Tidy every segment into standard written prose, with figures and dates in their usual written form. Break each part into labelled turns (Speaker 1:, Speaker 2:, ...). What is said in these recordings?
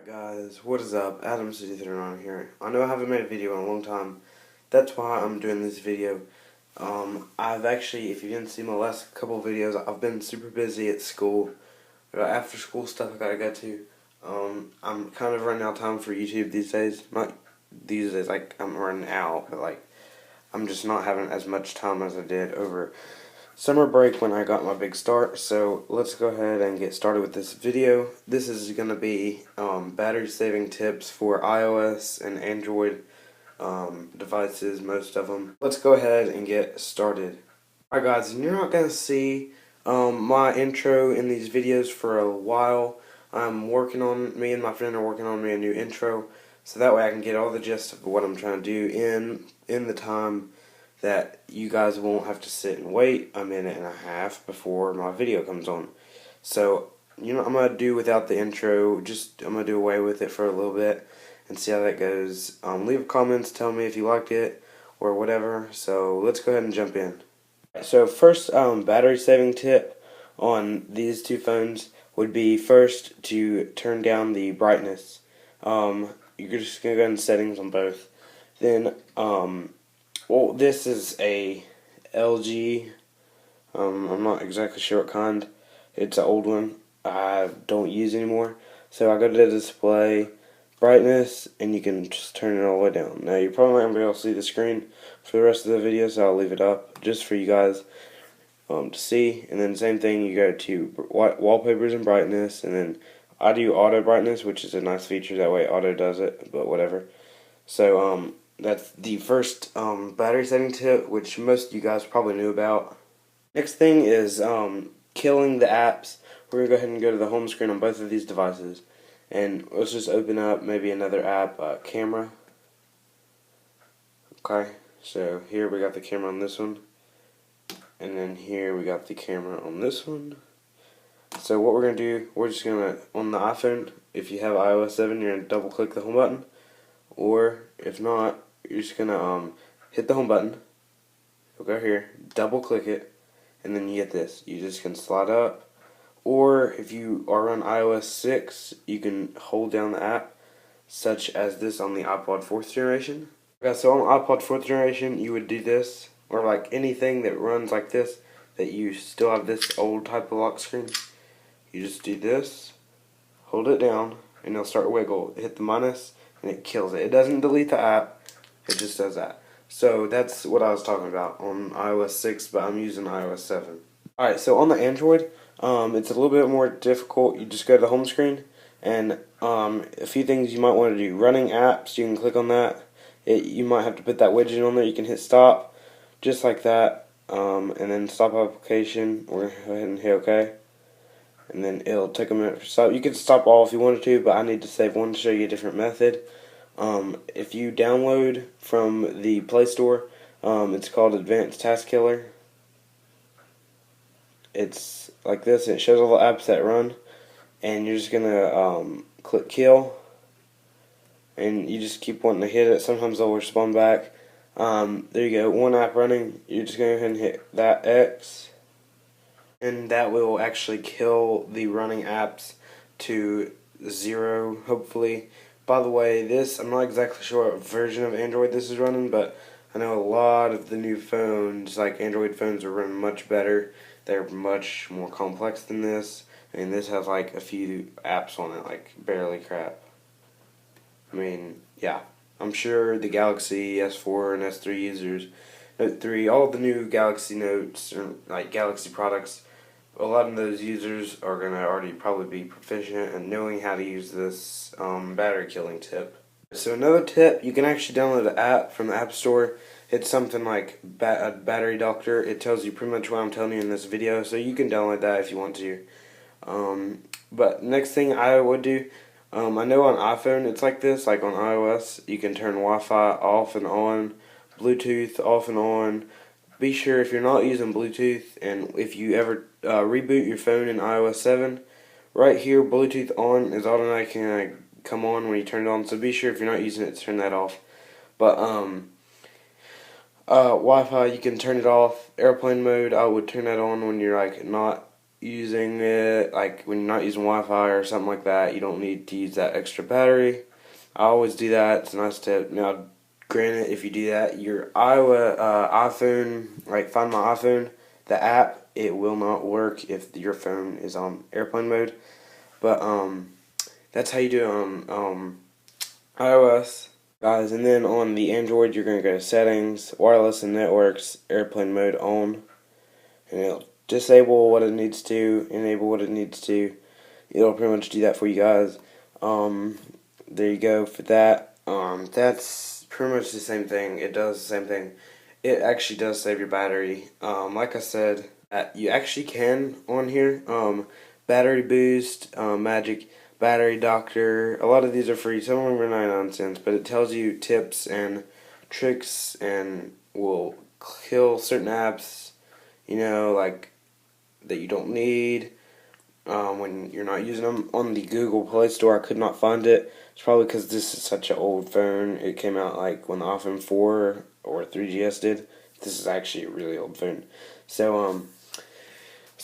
Speaker 1: Guys, what is up? Adam City 39 here. I know I haven't made a video in a long time. That's why I'm doing this video. I've actually, if you didn't see my last couple videos, I've been super busy at school. I got after school stuff I gotta get to. I'm kind of running out of time for YouTube these days. Not these days, like I'm running out, but like I'm just not having as much time as I did over summer break when I got my big start. So let's go ahead and get started with this video. This is going to be battery saving tips for iOS and Android devices, most of them. Let's go ahead and get started. Alright guys, and you're not going to see my intro in these videos for a while. Me and my friend are working on me a new intro, so that way I can get all the gist of what I'm trying to do in the time that you guys won't have to sit and wait a minute and a half before my video comes on. So, I'm going to do without the intro, I'm going to do away with it for a little bit and see how that goes. Leave comments, tell me if you liked it or whatever. So, let's go ahead and jump in. So, first battery saving tip on these two phones would be first to turn down the brightness. You're just going to go in settings on both. Then, well, this is a LG. I'm not exactly sure what kind. It's an old one I don't use anymore. So I go to the display, brightness, and you can just turn it all the way down. Now you're probably not going to be able to see the screen for the rest of the video, so I'll leave it up just for you guys to see. And then same thing, you go to wallpapers and brightness, and then I do auto brightness, which is a nice feature. That way auto does it, but whatever. So that's the first battery saving tip, which most of you guys probably knew about. Next thing is killing the apps. We're going to go ahead and go to the home screen on both of these devices. And let's just open up maybe another app, camera. Okay, so here we got the camera on this one. And then here we got the camera on this one. So what we're going to do, we're just going to, on the iPhone, if you have iOS 7, you're going to double click the home button. Or if not, you're just going to hit the home button. You'll go here, double click it, and then you get this. You just can slide up. Or if you are on iOS 6, you can hold down the app, such as this on the iPod 4th generation. Okay, so on iPod 4th generation, you would do this, or like anything that runs like this, that you still have this old type of lock screen. You just do this, hold it down, and it'll start to wiggle. Hit the minus, and it kills it. It doesn't delete the app, it just does that. So that's what I was talking about on iOS 6, but I'm using iOS 7. Alright, so on the Android, it's a little bit more difficult. You just go to the home screen, and a few things you might want to do. Running apps, you can click on that. You might have to put that widget on there. You can hit stop, just like that, and then stop application. We're going to go ahead and hit OK. And then it'll take a minute for stop. You can stop all if you wanted to, but I need to save one to show you a different method. If you download from the Play Store, it's called Advanced Task Killer. It's like this. It shows all the apps that run, and you're just gonna click kill, and you just keep wanting to hit it. Sometimes they'll respond back. There you go. One app running. You're just gonna go ahead and hit that X, and that will actually kill the running apps to 0, hopefully. By the way, I'm not exactly sure what version of Android this is running, but I know a lot of the new phones, like Android phones, are running much better. They're much more complex than this, and this has like a few apps on it, like barely crap. I mean, yeah. I'm sure the Galaxy S4 and S3 users, Note 3, all the new Galaxy Notes, or like Galaxy products, a lot of those users are going to already probably be proficient in knowing how to use this battery killing tip. So another tip, you can actually download an app from the App Store. It's something like a battery doctor. It tells you pretty much what I'm telling you in this video, so you can download that if you want to. But next thing I would do, I know on iPhone it's like this, like on iOS, you can turn Wi-Fi off and on, Bluetooth off and on. Be sure if you're not using Bluetooth, and if you ever reboot your phone in iOS 7, right here Bluetooth on is automatically going to come on when you turn it on, so be sure if you're not using it to turn that off. But Wi-Fi, you can turn it off. Airplane mode, I would turn that on when you're like not using it, like when you're not using Wi-Fi or something like that, you don't need to use that extra battery. I always do that. It's a nice tip. Now, granted, if you do that, your iPhone, like Find My iPhone, the app, it will not work if your phone is on airplane mode. But that's how you do it on iOS, guys. And then on the Android, you're gonna go to Settings, Wireless and Networks, Airplane Mode on, and it'll disable what it needs to, enable what it needs to. It'll pretty much do that for you guys. There you go for that. That's pretty much the same thing. It does the same thing. It actually does save your battery. Like I said, you actually can on here. Battery Boost, Magic Battery Doctor. A lot of these are free. Some of them are 99 cents, but it tells you tips and tricks and will kill certain apps, like that you don't need when you're not using them. On the Google Play Store, I could not find it. It's probably because this is such an old phone. It came out like when the iPhone 4 or 3GS did. This is actually a really old phone. So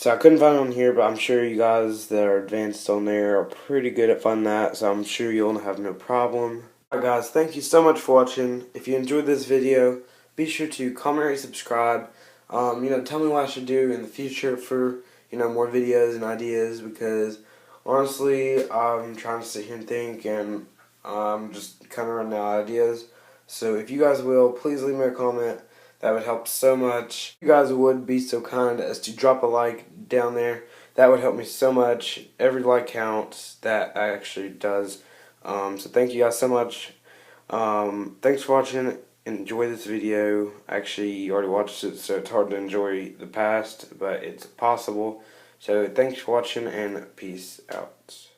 Speaker 1: I couldn't find it on here, but I'm sure you guys that are advanced on there are pretty good at finding that, so I'm sure you'll have no problem. Alright guys, thank you so much for watching. If you enjoyed this video, be sure to comment, rate, subscribe. Tell me what I should do in the future for, more videos and ideas, because honestly, I'm trying to sit here and think, and I'm just kind of running out of ideas. So if you guys will, please leave me a comment. That would help so much. If you guys would be so kind as to drop a like down there. That would help me so much. Every like counts. That actually does. So thank you guys so much. Thanks for watching. Enjoy this video. Actually, you already watched it, so it's hard to enjoy the past, but it's possible. So thanks for watching, and peace out.